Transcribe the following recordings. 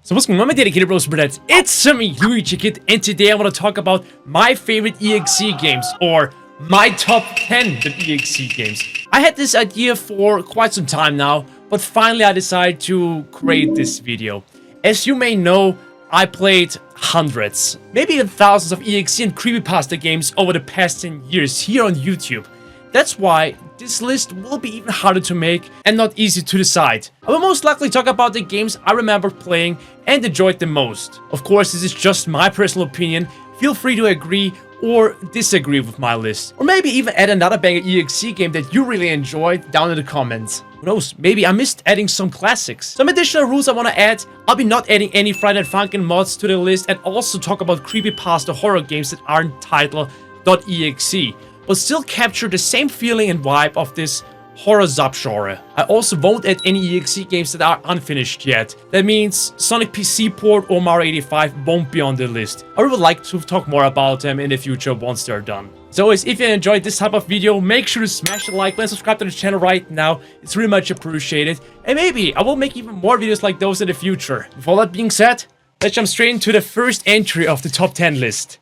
So what's going on, my dedicated bros and brothers? It's me, Luigikid, and today I want to talk about my favorite EXE games, or my top 10 EXE games. I had this idea for quite some time now, but finally I decided to create this video. As you may know, I played hundreds, maybe even thousands of EXE and Creepypasta games over the past 10 years here on YouTube. That's why this list will be even harder to make and not easy to decide. I will most likely talk about the games I remember playing and enjoyed the most. Of course, this is just my personal opinion. Feel free to agree or disagree with my list. Or maybe even add another banger EXE game that you really enjoyed down in the comments. Who knows, maybe I missed adding some classics. Some additional rules I want to add: I'll be not adding any Friday Night Funkin' mods to the list, and also talk about creepypasta horror games that aren't titled .exe, but still capture the same feeling and vibe of this horror subgenre. I also won't add any EXE games that are unfinished yet. That means Sonic PC port or Mario 85 won't be on the list. I would like to talk more about them in the future once they're done. As always, if you enjoyed this type of video, make sure to smash the like button and subscribe to the channel right now. It's really much appreciated. And maybe I will make even more videos like those in the future. With all that being said, let's jump straight into the first entry of the top 10 list.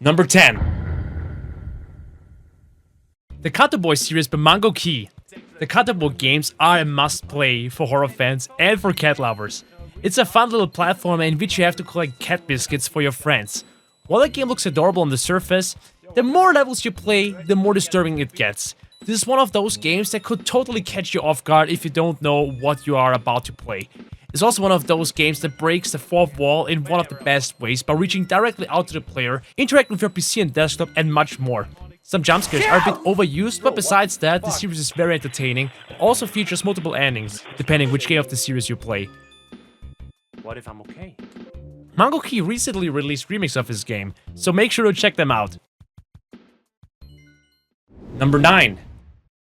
Number 10. The Cutter Boy series by Mango Key. The Cutter Boy games are a must-play for horror fans and for cat lovers. It's a fun little platform in which you have to collect cat biscuits for your friends. While the game looks adorable on the surface, the more levels you play, the more disturbing it gets. This is one of those games that could totally catch you off guard if you don't know what you are about to play. It's also one of those games that breaks the fourth wall in one of the best ways by reaching directly out to the player, interacting with your PC and desktop, and much more. Some jump scares are a bit overused, but besides that, the series is very entertaining. It also features multiple endings, depending which game of the series you play. What if I'm okay? Mango Key recently released remakes of his game, so make sure to check them out. Number 9.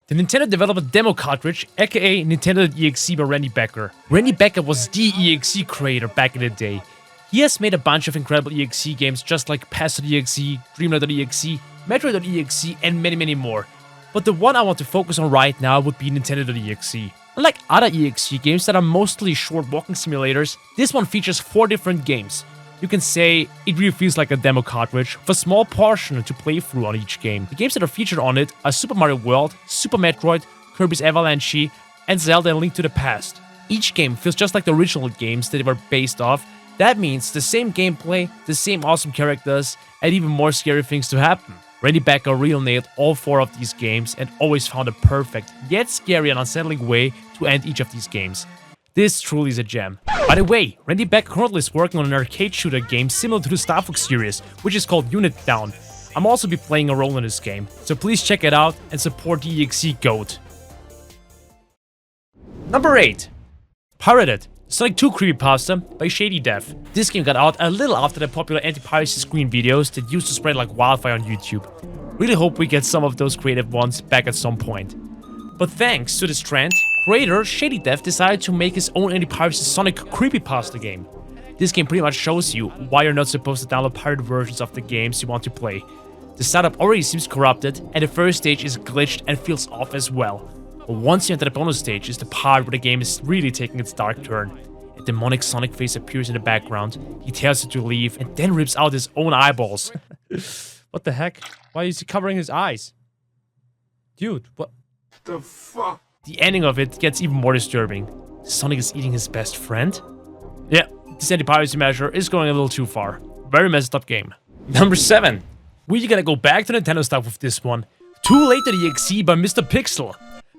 The Nintendo developed demo cartridge, aka Nintendo.exe by Randy Becker. Randy Becker was the EXE creator back in the day. He has made a bunch of incredible EXE games just like Pasta.exe, Dreamlight.exe, Metroid.exe, and many more. But the one I want to focus on right now would be Nintendo.exe. Unlike other EXE games that are mostly short walking simulators, this one features 4 different games. You can say it really feels like a demo cartridge with a small portion to play through on each game. The games that are featured on it are Super Mario World, Super Metroid, Kirby's Avalanche, and Zelda: A Link to the Past. Each game feels just like the original games that they were based off. That means the same gameplay, the same awesome characters, and even more scary things to happen. Randy Becker really nailed all 4 of these games and always found a perfect, yet scary and unsettling way to end each of these games. This truly is a gem. By the way, Randy Becker currently is working on an arcade shooter game similar to the Star Fox series, which is called Unit Down. I'm also be playing a role in this game, so please check it out and support the EXE GOAT. Number 8. Pirated. Sonic 2 Creepypasta by Shady Dev. This game got out a little after the popular anti-piracy screen videos that used to spread like wildfire on YouTube. Really hope we get some of those creative ones back at some point. But thanks to this trend, creator Shady Dev decided to make his own anti-piracy Sonic Creepypasta game. This game pretty much shows you why you're not supposed to download pirated versions of the games you want to play. The setup already seems corrupted, and the first stage is glitched and feels off as well. But once you enter the bonus stage is the part where the game is really taking its dark turn. A demonic Sonic face appears in the background, he tells you to leave and then rips out his own eyeballs. What the heck? Why is he covering his eyes? Dude, what the fuck? The ending of it gets even more disturbing. Sonic is eating his best friend? Yeah, this anti-piracy measure is going a little too far. Very messed up game. Number 7. We gotta go back to Nintendo stuff with this one. Too Late.exe by Mr. Pixel.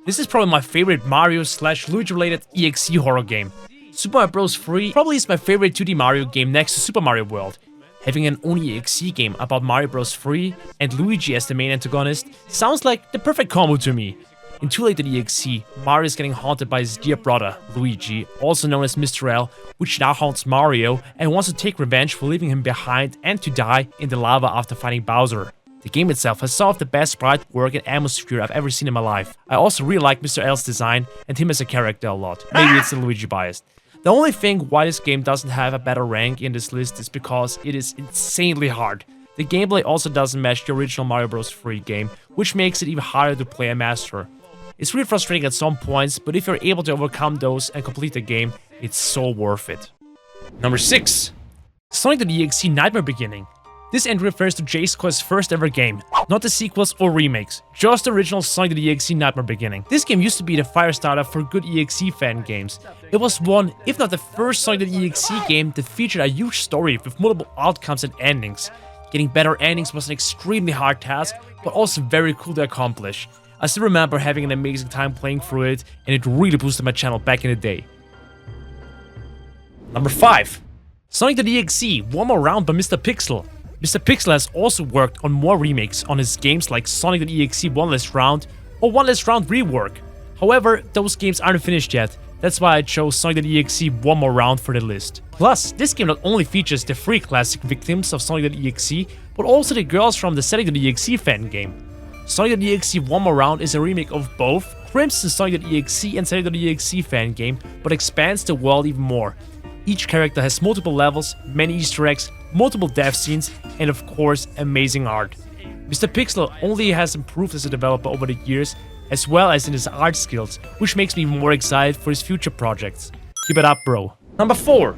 This is probably my favorite Mario/Luigi related EXE horror game. Super Mario Bros. 3 probably is my favorite 2D Mario game next to Super Mario World. Having an own EXE game about Mario Bros. 3 and Luigi as the main antagonist sounds like the perfect combo to me. In Too Late.exe, Mario is getting haunted by his dear brother, Luigi, also known as Mr. L, which now haunts Mario and wants to take revenge for leaving him behind and to die in the lava after fighting Bowser. The game itself has some of the best sprite work and atmosphere I've ever seen in my life. I also really like Mr. L's design and him as a character a lot. Maybe it's the Luigi bias. The only thing why this game doesn't have a better rank in this list is because it is insanely hard. The gameplay also doesn't match the original Mario Bros. 3 game, which makes it even harder to play and master. It's really frustrating at some points, but if you're able to overcome those and complete the game, it's so worth it. Number 6. Sonic.exe Nightmare Beginning. This entry refers to J-Square's first ever game, not the sequels or remakes, just the original Sonic.exe Nightmare Beginning. This game used to be the fire starter for good EXE fan games. It was one, if not the first Sonic.exe game that featured a huge story with multiple outcomes and endings. Getting better endings was an extremely hard task, but also very cool to accomplish. I still remember having an amazing time playing through it, and it really boosted my channel back in the day. Number 5. Sonic.exe One More Round by Mr. Pixel. Mr. Pixel has also worked on more remakes on his games like Sonic.exe One Last Round or One Last Round Rework. However, those games aren't finished yet, that's why I chose Sonic.exe One More Round for the list. Plus, this game not only features the 3 classic victims of Sonic.exe, but also the girls from the Sonic.exe fan game. Sonic.exe One More Round is a remake of both Crimson's Sonic.exe and Sonic.exe fan game, but expands the world even more. Each character has multiple levels, many Easter eggs, multiple death scenes, and of course, amazing art. Mr. Pixel only has improved as a developer over the years, as well as in his art skills, which makes me more excited for his future projects. Keep it up, bro. Number 4.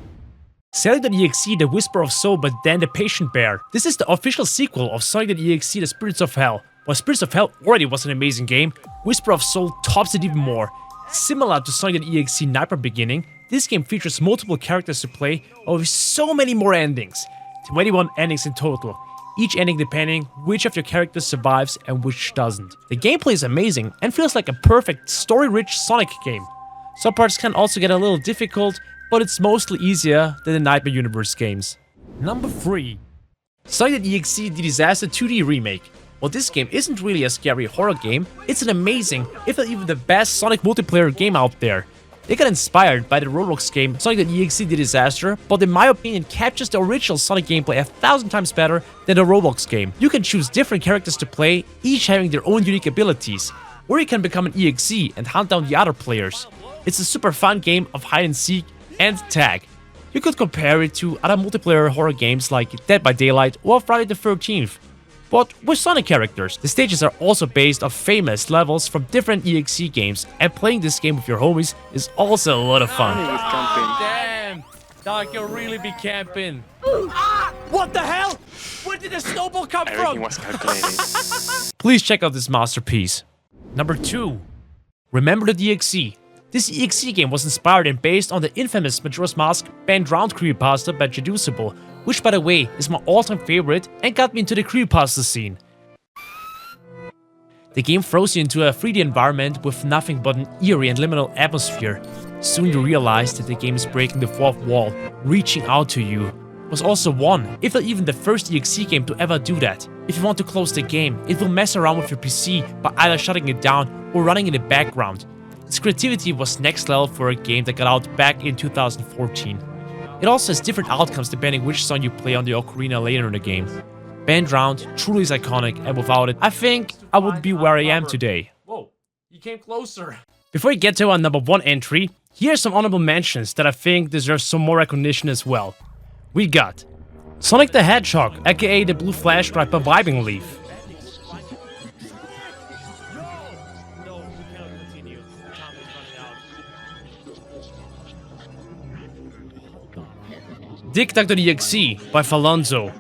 Sonic.exe The Whisper of Soul by Dan the Patient Bear. This is the official sequel of Sonic.exe The Spirits of Hell. While Spirits of Hell already was an amazing game, Whisper of Soul tops it even more. Similar to Sonic.exe Nightmare Beginning, this game features multiple characters to play, with so many more endings. 21 endings in total, each ending depending which of your characters survives and which doesn't. The gameplay is amazing and feels like a perfect story-rich Sonic game. Some parts can also get a little difficult, but it's mostly easier than the Nightmare Universe games. Number 3. Sonic.exe The Disaster 2D Remake. While this game isn't really a scary horror game, it's an amazing, if not even the best Sonic multiplayer game out there. It got inspired by the Roblox game Sonic.exe The Disaster, but in my opinion captures the original Sonic gameplay 1,000 times better than the Roblox game. You can choose different characters to play, each having their own unique abilities, or you can become an EXE and hunt down the other players. It's a super fun game of hide and seek and tag. You could compare it to other multiplayer horror games like Dead by Daylight or Friday the 13th. But with Sonic characters. The stages are also based off famous levels from different EXE games, and playing this game with your homies is also a lot of fun. Damn! Dog, you'll really be camping. What the hell? Where did the snowball come from? Everything was calculated. Please check out this masterpiece. Number 2. Remember the EXE. This EXE game was inspired and based on the infamous Majora's Mask Banned Round Creepypasta by Jeduceable, which by the way is my all-time favorite and got me into the Creepypasta scene. The game throws you into a 3D environment with nothing but an eerie and liminal atmosphere. Soon you realize that the game is breaking the fourth wall, reaching out to you. It was also one, if not even the first EXE game to ever do that. If you want to close the game, it will mess around with your PC by either shutting it down or running in the background. Its creativity was next level for a game that got out back in 2014. It also has different outcomes depending which song you play on the ocarina later in the game. Banned Round truly is iconic, and without it, I think I would be where I am today. Whoa, you came closer. Before we get to our number 1 entry, here are some honorable mentions that I think deserve some more recognition as well. We got Sonic the Hedgehog, aka the Blue Flash Drive by Vibing Leaf. Dug.exe by Falonzo.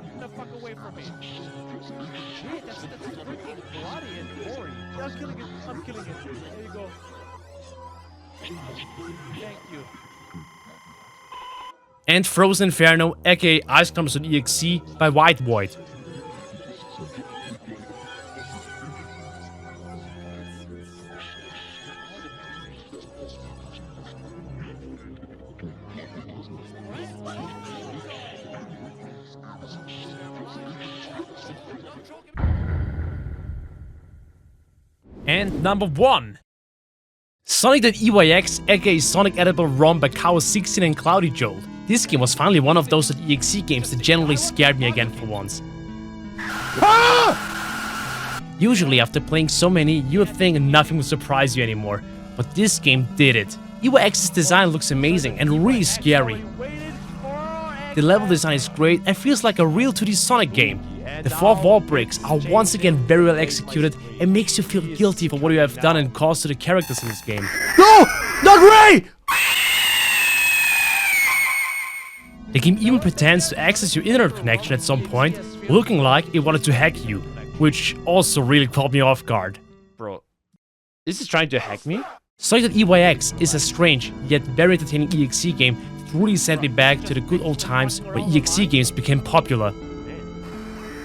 And Frozen Inferno, aka Ice Climbers.exe by White Void. And number 1. Sonic.eyx, aka Sonic Edible ROM by Chaos16 and Cloudy Jolt. This game was finally one of those EXE games that genuinely scared me again for once. Usually after playing so many, you would think nothing would surprise you anymore, but this game did it. EXE's design looks amazing and really scary. The level design is great and feels like a real 2D Sonic game. The 4 wall breaks are once again very well executed and makes you feel guilty for what you have done and caused to the characters in this game. No! Not Ray! The game even pretends to access your internet connection at some point, looking like it wanted to hack you, which also really caught me off guard. Bro, this is trying to hack me? Sonic.eyx is a strange, yet very entertaining EXE game that really sent me back to the good old times where EXE games became popular.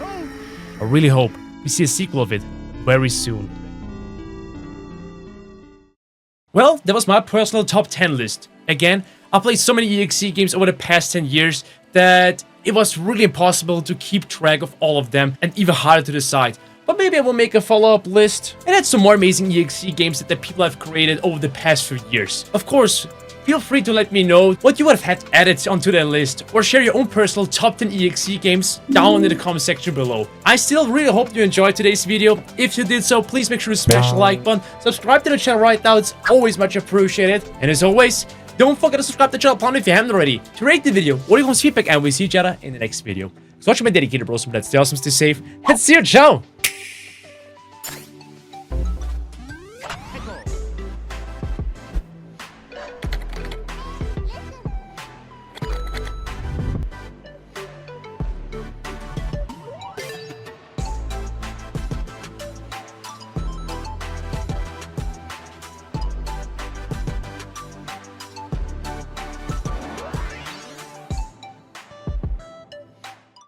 I really hope we see a sequel of it very soon. Well, that was my personal top 10 list. Again, I played so many EXE games over the past 10 years that it was really impossible to keep track of all of them and even harder to decide. But maybe I will make a follow-up list and add some more amazing EXE games that the people have created over the past few years. Of course, feel free to let me know what you would have had added onto that list or share your own personal top 10 EXE games down in the comment section below. I still really hope you enjoyed today's video. If you did so, please make sure to smash the like button, subscribe to the channel right now, it's always much appreciated. And as always, don't forget to subscribe to the channel if you haven't already, to rate the video, or leave some feedback, and we'll see each other in the next video. So watch my dedicated bros, but stay awesome, stay safe, and see you, ciao!